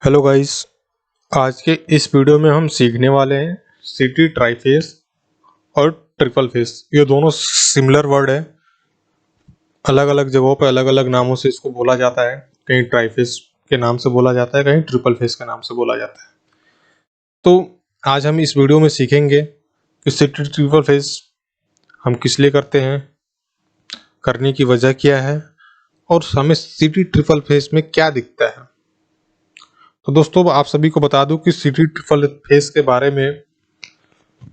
Hello guys. आज के इस वीडियो में हम सीखने वाले हैं सिटी ट्राइफेस और ट्रिपल फेस। ये दोनों सिमिलर वर्ड है, अलग अलग जगहों पर अलग अलग नामों से इसको बोला जाता है। कहीं ट्राइफेस के नाम से बोला जाता है, कहीं ट्रिपल फेस के नाम से बोला जाता है। तो आज हम इस वीडियो में सीखेंगे कि सिटी ट्रिपल फेस हम किस लिए करते हैं, करने की वजह क्या है और हमें सिटी ट्रिपल फेस में क्या दिखता है। तो दोस्तों, आप सभी को बता दूं कि सिटी ट्रिपल फेस के बारे में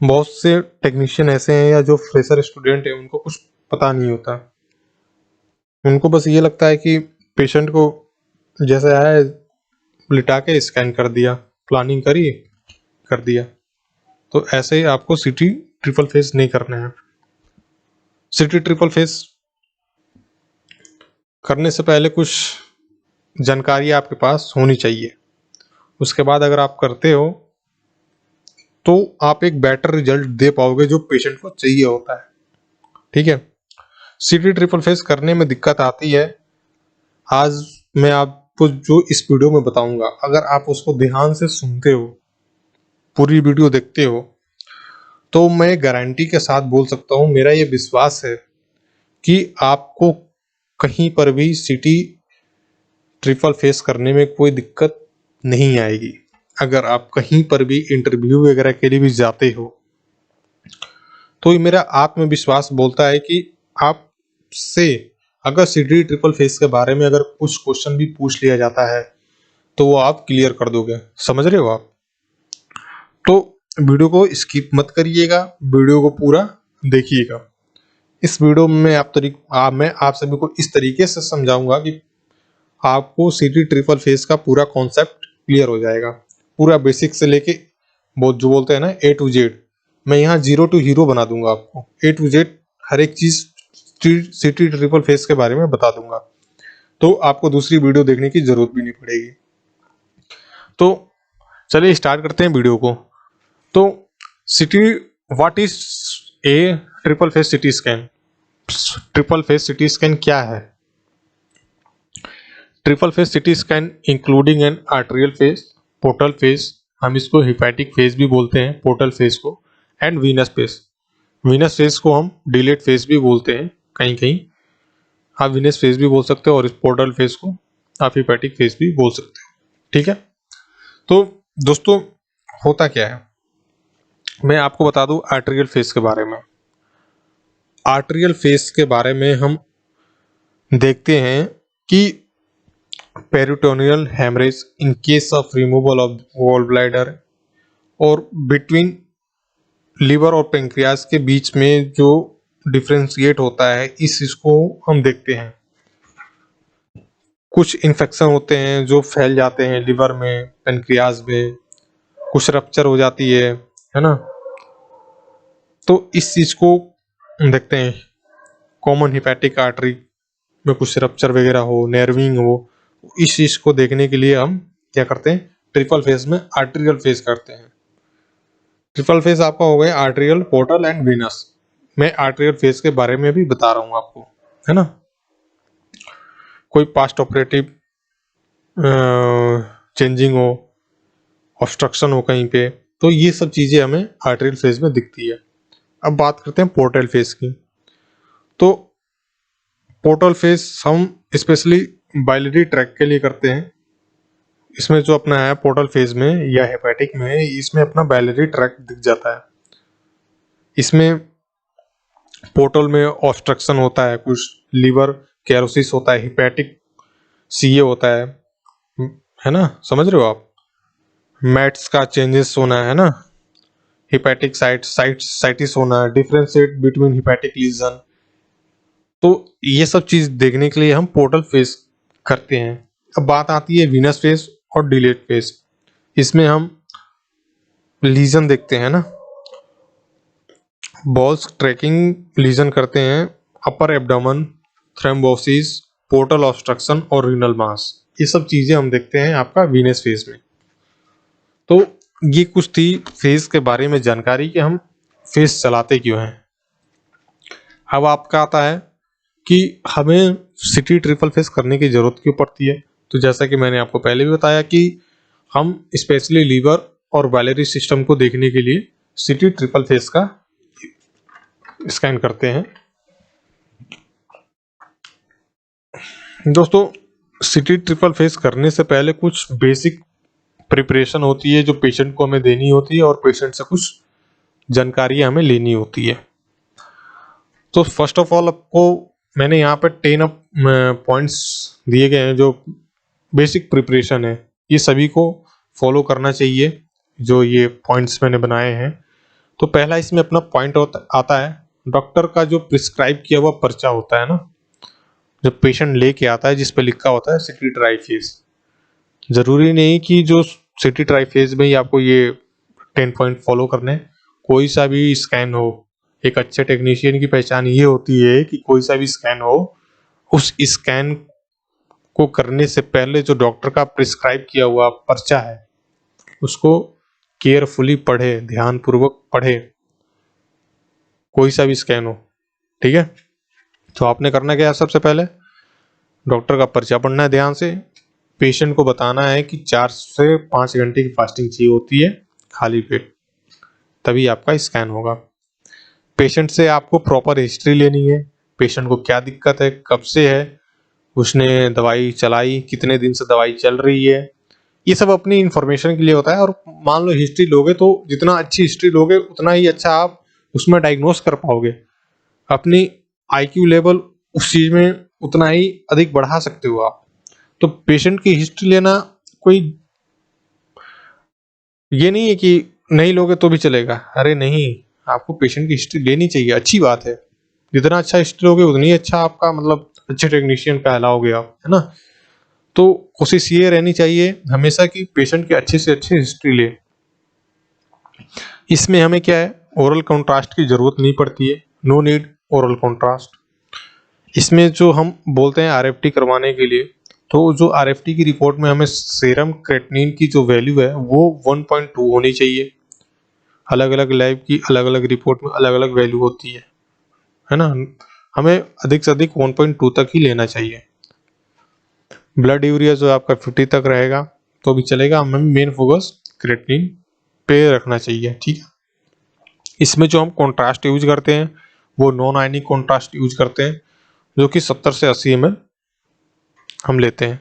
बहुत से टेक्नीशियन ऐसे हैं या जो फ्रेशर स्टूडेंट है उनको कुछ पता नहीं होता। उनको बस ये लगता है कि पेशेंट को जैसे आया है लिटा के स्कैन कर दिया, प्लानिंग करी, कर दिया। तो ऐसे ही आपको सिटी ट्रिपल फेस नहीं करना है। सिटी ट्रिपल फेस करने से पहले कुछ जानकारी आपके पास होनी चाहिए। उसके बाद अगर आप करते हो तो आप एक बेटर रिजल्ट दे पाओगे जो पेशेंट को चाहिए होता है। ठीक है। सिटी ट्रिपल फेस करने में दिक्कत आती है। आज मैं आपको जो इस वीडियो में बताऊंगा, अगर आप उसको ध्यान से सुनते हो, पूरी वीडियो देखते हो, तो मैं गारंटी के साथ बोल सकता हूं, मेरा ये विश्वास है कि आपको कहीं पर भी सिटी ट्रिपल फेस करने में कोई दिक्कत नहीं आएगी। अगर आप कहीं पर भी इंटरव्यू वगैरह के लिए भी जाते हो तो ये मेरा आत्मविश्वास बोलता है कि आपसे अगर सिटी ट्रिपल फेस के बारे में अगर कुछ क्वेश्चन भी पूछ लिया जाता है तो वो आप क्लियर कर दोगे। समझ रहे हो आप? तो वीडियो को स्किप मत करिएगा, वीडियो को पूरा देखिएगा। इस वीडियो में मैं आप सभी को इस तरीके से समझाऊंगा कि आपको सिटी ट्रिपल फेस का पूरा कॉन्सेप्ट क्लियर हो जाएगा। पूरा बेसिक से लेके बहुत जो बोलते हैं ना A to Z, मैं यहाँ 0 to हीरो बना दूंगा। आपको A to Z हर एक चीज सिटी ट्रिपल फेस के बारे में बता दूंगा, तो आपको दूसरी वीडियो देखने की जरूरत भी नहीं पड़ेगी। तो चलिए स्टार्ट करते हैं वीडियो को। तो CT what is a triple phase CT scan? Triple phase CT scan क्या है? Triple phase CT scan including an arterial phase, portal phase, हम इसको हिपैटिक फेस भी बोलते हैं पोर्टल फेस को, and venous phase. Venous phase को हम डिलेट फेस भी बोलते हैं, कहीं कहीं आप वीनस फेस भी बोल सकते हो और इस पोर्टल फेस को आप हिपैटिक फेस भी बोल सकते हो। ठीक है। तो दोस्तों, होता क्या है, मैं आपको बता दूं आर्टेरियल फेस के बारे में। आर्टेरियल फेस के बारे में हम देखते हैं कि peritoneal haemorrhage in case of removal of gall bladder, और बिटवीन लीवर और पेंक्रियाज के बीच में जो डिफ्रेंशिएट होता है, इस चीज को हम देखते हैं। कुछ इन्फेक्शन होते हैं जो फैल जाते हैं लिवर में, पेनक्रियाज में, कुछ रप्चर हो जाती है ना। तो इस चीज को देखते हैं। कॉमन हिपैटिक आर्टरी में कुछ रप्चर वगैरह हो, नेर्विंग हो, इस चीज को देखने के लिए हम क्या करते हैं, ट्रिपल फेस में आर्टेरियल फेस करते हैं। ट्रिपल फेस आपका हो गया आर्टेरियल, पोर्टल एंड वीनस। मैं आर्टेरियल फेस के बारे में भी बता रहा हूं आपको, है ना। कोई पास्ट ऑपरेटिव चेंजिंग हो, ऑब्स्ट्रक्शन हो कहीं पे, तो ये सब चीजें हमें आर्टेरियल फेज में दिखती है। अब बात करते हैं पोर्टल फेज की। तो पोर्टल फेज हम स्पेशली बाइलियरी ट्रैक के लिए करते हैं। इसमें जो अपना है पोर्टल फेज में या हेपेटिक में, इसमें अपना बाइलियरी ट्रैक दिख जाता है। इसमें पोर्टल में ऑब्स्ट्रक्शन होता है, कुछ लिवर कैरोसिस होता है, हिपैटिक सीए होता है ना। समझ रहे हो आप? मैट्स का चेंजेस होना है ना, हिपैटिक साइटिस होना, डिफरेंशिएट बिटवीन हिपैटिक लीजन। तो ये सब चीज देखने के लिए हम पोर्टल फेस करते हैं। अब बात आती है वीनस फेस और डिलेट फेस। इसमें हम लीजन देखते हैं ना, बॉल्स ट्रैकिंग लीजन करते हैं, upper abdomen, thrombosis, portal obstruction और रीनल मास। ये सब चीजें हम देखते हैं आपका वीनस फेस में। तो ये कुछ थी फेस के बारे में जानकारी कि हम फेस चलाते क्यों हैं। अब आपका आता है कि हमें सिटी ट्रिपल फेस करने की जरूरत क्यों पड़ती है। तो जैसा कि मैंने आपको पहले भी बताया कि हम स्पेशली लीवर और बाइलरी सिस्टम को देखने के लिए सीटी ट्रिपल फेस का स्कैन करते हैं। दोस्तों, सीटी ट्रिपल फेस करने से पहले कुछ बेसिक प्रिपरेशन होती है जो पेशेंट को हमें देनी होती है और पेशेंट से कुछ जानकारी हमें लेनी होती है। तो फर्स्ट ऑफ ऑल आपको मैंने यहाँ पे 10 पॉइंट्स दिए गए हैं जो बेसिक प्रिपरेशन है, ये सभी को फॉलो करना चाहिए जो ये पॉइंट्स मैंने बनाए हैं। तो पहला इसमें अपना पॉइंट आता है डॉक्टर का जो प्रिस्क्राइब किया हुआ पर्चा होता है ना, जब पेशेंट लेके आता है जिस पे लिखा होता है सीटी ट्राइफेज। जरूरी नहीं कि जो सीटी ट्राइफेज में ही आपको ये 10 पॉइंट फॉलो करने, कोई सा भी स्कैन हो। एक अच्छे टेक्नीशियन की पहचान ये होती है कि कोई सा भी स्कैन हो, उस स्कैन को करने से पहले जो डॉक्टर का प्रिस्क्राइब किया हुआ पर्चा है उसको केयरफुली पढ़े, ध्यानपूर्वक पढ़े, कोई सा भी स्कैन हो। ठीक है, तो आपने करना क्या है, सबसे पहले डॉक्टर का पर्चा पढ़ना है ध्यान से। पेशेंट को बताना है कि 4 से 5 घंटे की फास्टिंग चाहिए होती है खाली पेट, तभी आपका स्कैन होगा। पेशेंट से आपको प्रॉपर हिस्ट्री लेनी है, पेशेंट को क्या दिक्कत है, कब से है, उसने दवाई चलाई, कितने दिन से दवाई चल रही है, ये सब अपनी इंफॉर्मेशन के लिए होता है। और मान लो हिस्ट्री लोगे तो जितना अच्छी हिस्ट्री लोगे उतना ही अच्छा आप उसमें डायग्नोस कर पाओगे, अपनी आईक्यू लेवल उस चीज में उतना ही अधिक बढ़ा सकते हो आप। तो पेशेंट की हिस्ट्री लेना कोई ये नहीं है कि नहीं लोगे तो भी चलेगा, अरे नहीं, आपको पेशेंट की हिस्ट्री लेनी चाहिए, अच्छी बात है। जितना अच्छा हिस्ट्री लोगे उतनी अच्छा आपका मतलब अच्छे टेक्नीशियन कहलाओगे आप, है ना। तो कोशिश ये रहनी चाहिए हमेशा कि पेशेंट की अच्छे से अच्छी हिस्ट्री ले। इसमें हमें क्या है, ओरल कॉन्ट्रास्ट की जरूरत नहीं पड़ती है, नो नीड ओरल कॉन्ट्रास्ट। इसमें जो हम बोलते हैं आरएफटी करवाने के लिए, तो जो आरएफटी की रिपोर्ट में हमें सीरम क्रेटिनिन की जो वैल्यू है वो 1.2 होनी चाहिए। अलग अलग लैब की अलग अलग रिपोर्ट में अलग अलग वैल्यू होती है ना। हमें अधिक से अधिक 1.2 तक ही लेना चाहिए। ब्लड यूरिया जो आपका 50 तक रहेगा तो भी चलेगा, हमें मेन फोकस क्रेटिनिन पे रखना चाहिए। ठीक है, इसमें जो हम कॉन्ट्रास्ट यूज करते हैं वो नॉन आयनिक कॉन्ट्रास्ट यूज करते हैं जो कि 70 से 80 ml हम लेते हैं।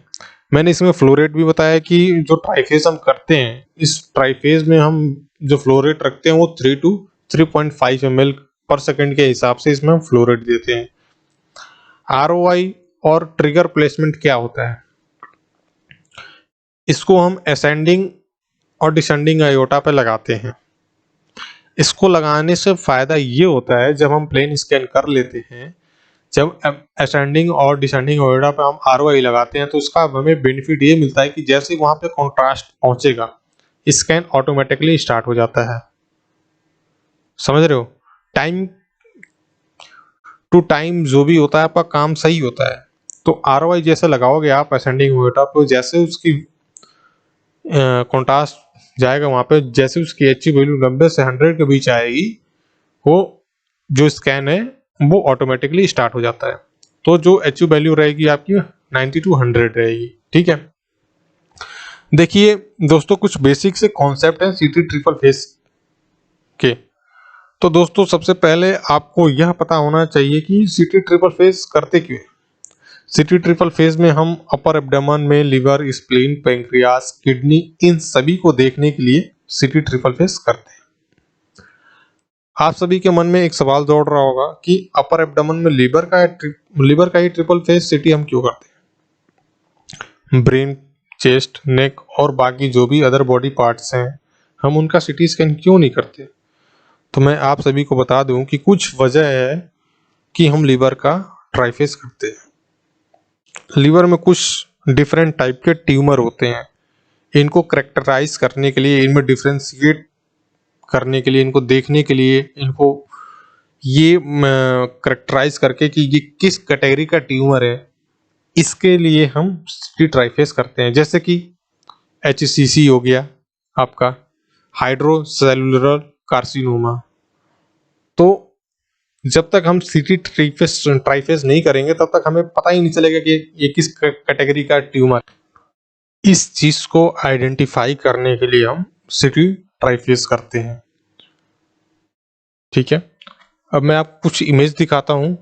मैंने इसमें फ्लोरेट भी बताया कि जो ट्राइफेज हम करते हैं, इस ट्राइफेज में हम जो फ्लोरेट रखते हैं वो 3 to 3.5 ml पर सेकंड के हिसाब से इसमें हम फ्लोरेट देते हैं। आरओआई और ट्रिगर प्लेसमेंट क्या होता है, इसको हम असेंडिंग और डिसेंडिंग आयोटा पे लगाते हैं। इसको लगाने से फायदा ये होता है जब हम प्लेन स्कैन कर लेते हैं, जब असेंडिंग और डिसेंडिंग आयोटा पे हम आरओआई लगाते हैं तो इसका हमें बेनिफिट ये मिलता है कि जैसे ही वहां पे कॉन्ट्रास्ट पहुंचेगा स्कैन ऑटोमेटिकली स्टार्ट हो जाता है। समझ रहे हो, टाइम टू टाइम जो भी होता है आपका काम सही होता है। तो आरओआई जैसे लगाओगे आप असेंडिंग आयोटा पे, जैसे उसकी कॉन्ट्रास्ट जाएगा वहां पे, जैसे उसकी एच वैल्यू 90 से 100 के बीच आएगी, वो जो स्कैन है वो ऑटोमेटिकली स्टार्ट हो जाता है। तो जो एच वैल्यू रहेगी आपकी 90 to 100 रहेगी। ठीक है, देखिए दोस्तों, कुछ बेसिक से कॉन्सेप्ट हैं सीटी ट्रिपल फेस के। तो दोस्तों सबसे पहले आपको यह पता होना चाहिए कि सीटी ट्रिपल फेस करते क्यों है। सीटी ट्रिपल फेज में हम अपर एब्डोमेन में लिवर, स्प्लीन, पैंक्रियास, किडनी, इन सभी को देखने के लिए सीटी ट्रिपल फेज करते हैं। आप सभी के मन में एक सवाल दौड़ रहा होगा कि अपर एब्डोमेन में लिवर का ही ट्रिपल फेज सीटी हम क्यों करते हैं, ब्रेन, चेस्ट, नेक और बाकी जो भी अदर बॉडी पार्ट्स हैं हम उनका सीटी स्कैन क्यों नहीं करते। तो मैं आप सभी को बता दूं कि कुछ वजह है कि हम लिवर का ट्राइफेज करते हैं। लिवर में कुछ डिफरेंट टाइप के ट्यूमर होते हैं, इनको करेक्टराइज करने के लिए, इनमें डिफ्रेंशिएट करने के लिए, इनको देखने के लिए, इनको ये करेक्टराइज करके कि ये किस कैटेगरी का ट्यूमर है, इसके लिए हम सीटी ट्राइफेज करते हैं। जैसे कि HCC हो गया आपका, हाइड्रोसेलुलर कार्सिनोमा। तो जब तक हम सीटी ट्राइफेज नहीं करेंगे तब तक हमें पता ही नहीं चलेगा कि ये किस कैटेगरी का ट्यूमर। इस चीज को आइडेंटिफाई करने के लिए हम सिटी ट्राइफेज करते हैं। ठीक है, अब मैं आपको कुछ इमेज दिखाता हूं।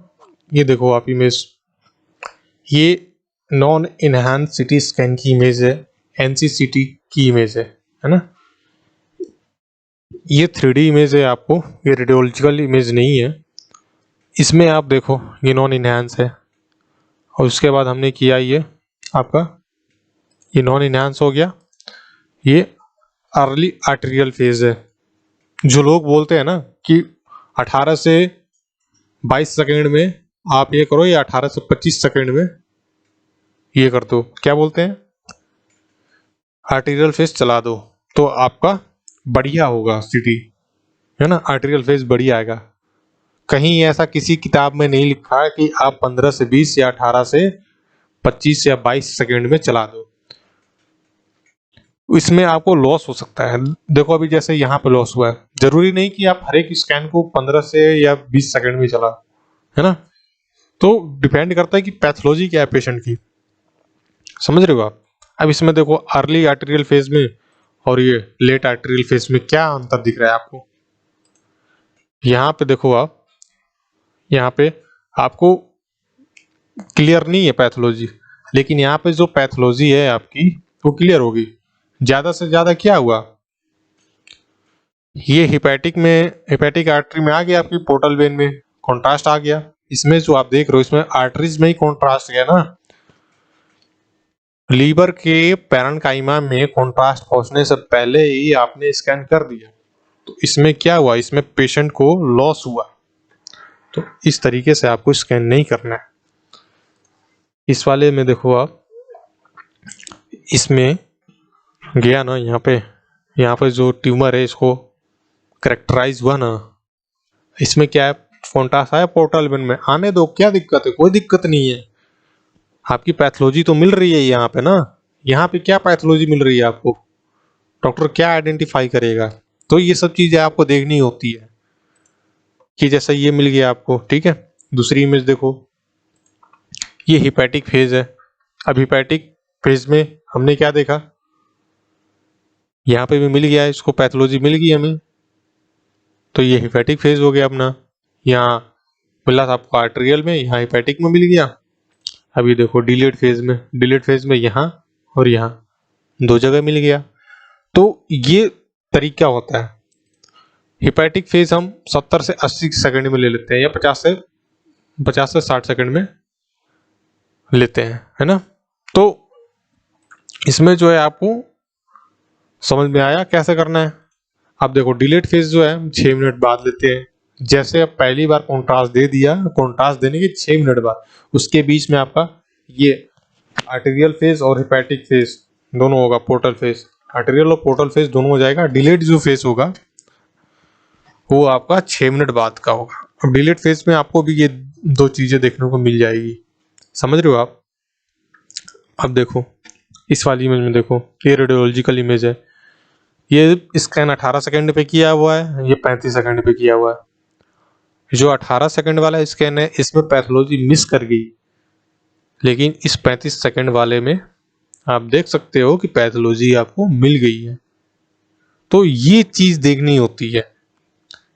ये देखो आप इमेज, ये नॉन इनहैंस सिटी स्कैन की इमेज है, एनसीसीटी की इमेज है ना। ये 3D इमेज है, आपको ये रेडियोलॉजिकल इमेज नहीं है। इसमें आप देखो ये नॉन इनहैंस है, और उसके बाद हमने किया ये आपका, ये नॉन इनहैंस हो गया। ये अर्ली आर्टेरियल फेज है। जो लोग बोलते हैं ना कि 18 से 22 सेकंड में आप ये करो, या 18 से 25 सेकंड में ये कर दो, क्या बोलते हैं, आर्टेरियल फेज चला दो, तो आपका बढ़िया होगा सिटी, है ना, आर्टेरियल फेज बढ़िया आएगा। कहीं ऐसा किसी किताब में नहीं लिखा है कि आप 15 से 20 या 18 से 25 या 22 सेकंड में चला दो। इसमें आपको लॉस हो सकता है। देखो अभी जैसे यहाँ पे लॉस हुआ है, जरूरी नहीं कि आप हर एक स्कैन को 15 से या 20 सेकंड में चला, है ना। तो डिपेंड करता है कि पैथोलॉजी क्या है पेशेंट की, समझ रहे हो आप। अब इसमें देखो अर्ली आर्टेरियल फेज में और ये लेट आर्टेरियल फेज में क्या अंतर दिख रहा है आपको। यहाँ पे देखो आप, यहाँ पे आपको क्लियर नहीं है पैथोलॉजी, लेकिन यहाँ पे जो पैथोलॉजी है आपकी वो क्लियर होगी। ज्यादा से ज्यादा क्या हुआ, ये हिपैटिक आर्टरी में आ गया, आपकी पोर्टल वेन में कॉन्ट्रास्ट आ गया। इसमें जो आप देख रहे हो इसमें आर्टरीज में ही कॉन्ट्रास्ट गया ना। लीवर के पैरेन्काइमा में कॉन्ट्रास्ट पहुंचने से पहले ही आपने स्कैन कर दिया, तो इसमें क्या हुआ, इसमें पेशेंट को लॉस हुआ। तो इस तरीके से आपको स्कैन नहीं करना है। इस वाले में देखो आप, इसमें गया ना, यहाँ पे जो ट्यूमर है इसको करेक्टराइज हुआ ना, इसमें क्या है, कॉन्ट्रास्ट आया पोर्टल वेन में, आने दो, क्या दिक्कत है, कोई दिक्कत नहीं है। आपकी पैथोलॉजी तो मिल रही है यहाँ पे ना, यहाँ पे क्या पैथोलॉजी मिल रही है आपको, डॉक्टर क्या आइडेंटिफाई करेगा। तो ये सब चीजें आपको देखनी होती है कि जैसा ये मिल गया आपको, ठीक है। दूसरी इमेज देखो, ये हिपैटिक फेज है। अब हिपैटिक फेज में हमने क्या देखा, यहाँ पे भी मिल गया, इसको पैथोलॉजी मिल गई हमें, तो ये हिपैटिक फेज हो गया अपना। यहाँ मिला था आपको आर्टेरियल में, यहाँ हिपैटिक में मिल गया। अभी देखो डिलेड फेज में यहाँ और यहाँ दो जगह मिल गया। तो ये तरीका होता है। हिपैटिक फेज हम 70 से 80 सेकंड में ले लेते हैं, या 50 से 60 सेकंड में लेते हैं, है ना। तो इसमें जो है आपको समझ में आया कैसे करना है। अब देखो डिलेड फेज जो है हम 6 मिनट बाद लेते हैं। जैसे अब पहली बार कॉन्ट्रास्ट दे दिया, कॉन्ट्रास्ट देने के 6 मिनट बाद उसके बीच में आपका ये आर्टेरियल फेज और हिपैटिक फेज दोनों होगा, पोर्टल फेज, आर्टेरियल और पोर्टल फेज दोनों हो जाएगा। डिलेड जो फेज होगा वो आपका 6 मिनट बाद का होगा। अब डिलेड फेज में आपको भी ये दो चीजें देखने को मिल जाएगी, समझ रहे हो आप। अब देखो इस वाली इमेज में देखो, ये रेडियोलॉजिकल इमेज है। ये स्कैन 18 सेकंड पे किया हुआ है, ये 35 सेकंड पे किया हुआ है। जो 18 सेकंड वाला स्कैन है इसमें पैथोलॉजी मिस कर गई, लेकिन इस 35 सेकंड वाले में आप देख सकते हो कि पैथोलॉजी आपको मिल गई है। तो ये चीज देखनी होती है।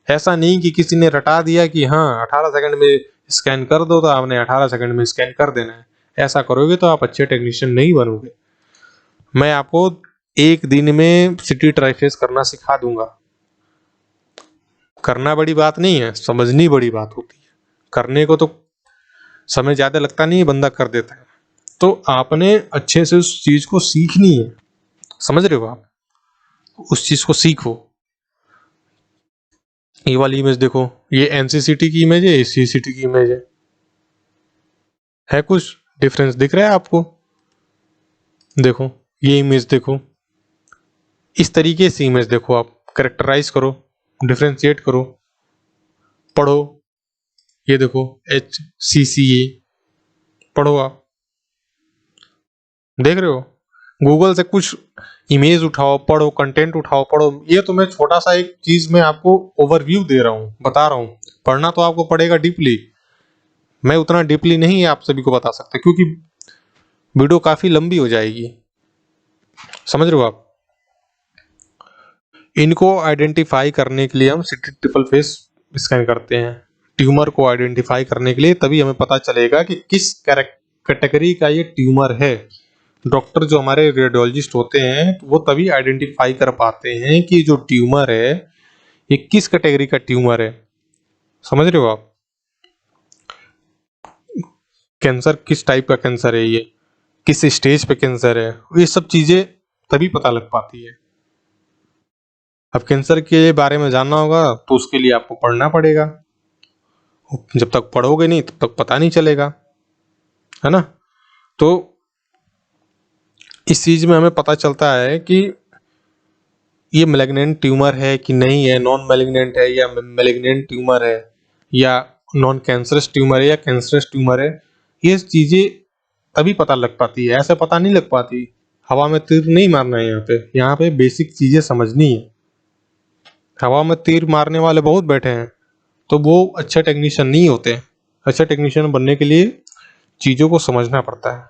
ऐसा नहीं कि किसी ने रटा दिया कि हाँ 18 सेकंड में स्कैन कर दो, तो आपने 18 सेकंड में स्कैन कर देना है। ऐसा करोगे तो आप अच्छे टेक्नीशियन नहीं बनोगे। मैं आपको एक दिन में सिटी ट्राइफेज करना सिखा दूंगा। करना बड़ी बात नहीं है, समझनी बड़ी बात होती है। करने को तो समय ज्यादा लगता नहीं है, बंदा कर देता है। तो आपने अच्छे से उस चीज को सीखनी है, समझ रहे हो आप, उस चीज को सीखो। ये वाली इमेज देखो, ये एनसीसीटी की इमेज है, ये सीसीटी की इमेज है कुछ डिफरेंस दिख रहा है आपको। देखो ये इमेज देखो, इस तरीके से इमेज देखो, आप करेक्टराइज करो, डिफ्रेंशिएट करो, पढ़ो। ये देखो HCCA पढ़ो, आप देख रहे हो। गूगल से कुछ इमेज उठाओ, पढ़ो, कंटेंट उठाओ, पढ़ो। ये तो मैं छोटा सा एक चीज में आपको ओवरव्यू दे रहा हूँ, बता रहा हूँ। पढ़ना तो आपको पड़ेगा डीपली। मैं उतना डीपली नहीं आप सभी को बता सकता, क्योंकि वीडियो काफी लंबी हो जाएगी। समझ रहे हो आप? इनको आइडेंटिफाई करने के लिए हम सीटी ट्रिपल फेस स्कैन करते हैं। ट्यूमर को आइडेंटिफाई करने के लिए तभी हमें पता चलेगा कि किस कैटेगरी का ये ट्यूमर है। डॉक्टर जो हमारे रेडियोलॉजिस्ट होते हैं वो तभी आइडेंटिफाई कर पाते हैं कि जो ट्यूमर है ये किस कैटेगरी का ट्यूमर है। समझ रहे हो आप? कैंसर किस टाइप का कैंसर है, ये किस स्टेज पे कैंसर है, ये सब चीजें तभी पता लग पाती है। अब कैंसर के बारे में जानना होगा तो उसके लिए आपको पढ़ना पड़ेगा। जब तक पढ़ोगे नहीं तब तक पता नहीं चलेगा, है ना? तो इस चीज में हमें पता चलता है कि ये मैलिग्नेंट ट्यूमर है कि नहीं है, नॉन मैलिग्नेंट है या मैलिग्नेंट ट्यूमर है, या नॉन कैंसरस ट्यूमर है या कैंसरस ट्यूमर है। ये चीजें तभी पता लग पाती है, ऐसे पता नहीं लग पाती। हवा में तीर नहीं मारना है यहाँ पे बेसिक चीजें समझनी है। हवा में तीर मारने वाले बहुत बैठे हैं तो वो अच्छे टेक्नीशियन नहीं होते। अच्छे टेक्नीशियन बनने के लिए चीजों को समझना पड़ता है।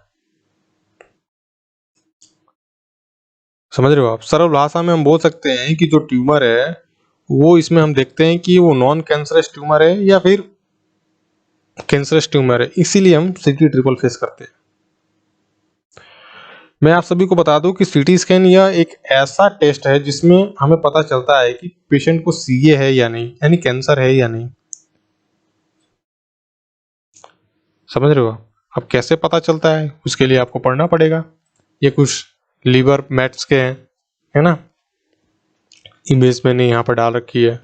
समझ रहे हो आप? सरल भाषा में हम बोल सकते हैं कि जो ट्यूमर है वो इसमें हम देखते हैं कि वो नॉन कैंसरस ट्यूमर है या फिर कैंसरस ट्यूमर है, इसीलिए हम सीटी ट्रिपल फेस करते हैं। मैं आप सभी को बता दूं कि सीटी स्कैन यह एक ऐसा टेस्ट है जिसमें हमें पता चलता है कि पेशेंट को सीए है या नहीं, यानी कैंसर है या नहीं। समझ रहे हो? अब कैसे पता चलता है उसके लिए आपको पढ़ना पड़ेगा। ये कुछ लीवर मैट्स के हैं, है ना? इमेज मैंने यहाँ पर डाल रखी है।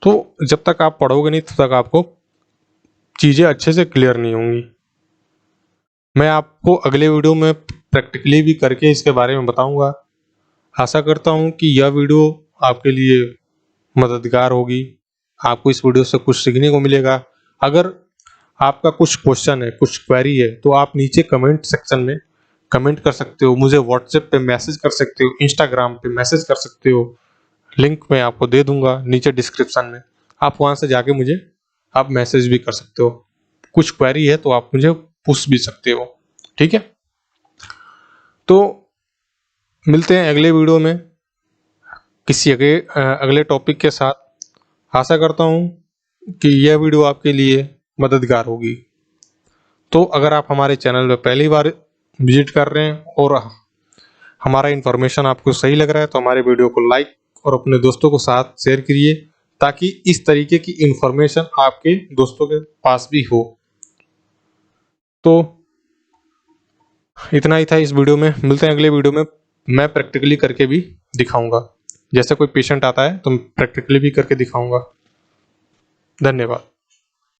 तो जब तक आप पढ़ोगे नहीं तब तक आपको चीजें अच्छे से क्लियर नहीं होंगी। मैं आपको अगले वीडियो में प्रैक्टिकली भी करके इसके बारे में बताऊंगा। आशा करता हूं कि यह वीडियो आपके लिए मददगार होगी, आपको इस वीडियो से कुछ सीखने को मिलेगा। अगर आपका कुछ क्वेश्चन है, कुछ क्वेरी है, तो आप नीचे कमेंट सेक्शन में कमेंट कर सकते हो, मुझे व्हाट्सएप पे मैसेज कर सकते हो, इंस्टाग्राम पे मैसेज कर सकते हो। लिंक मैं आपको दे दूंगा नीचे डिस्क्रिप्शन में, आप वहां से जाके मुझे आप मैसेज भी कर सकते हो। कुछ क्वेरी है तो आप मुझे पूछ भी सकते हो, ठीक है? तो मिलते हैं अगले वीडियो में किसी अगले टॉपिक के साथ। आशा करता हूं कि यह वीडियो आपके लिए मददगार होगी। तो अगर आप हमारे चैनल में पहली बार विजिट कर रहे हैं और हमारा इन्फॉर्मेशन आपको सही लग रहा है तो हमारे वीडियो को लाइक और अपने दोस्तों को साथ शेयर करिए, ताकि इस तरीके की इन्फॉर्मेशन आपके दोस्तों के पास भी हो। तो इतना ही था इस वीडियो में। मिलते हैं अगले वीडियो में। मैं प्रैक्टिकली करके भी दिखाऊंगा, जैसे कोई पेशेंट आता है तो प्रैक्टिकली भी करके दिखाऊंगा। धन्यवाद।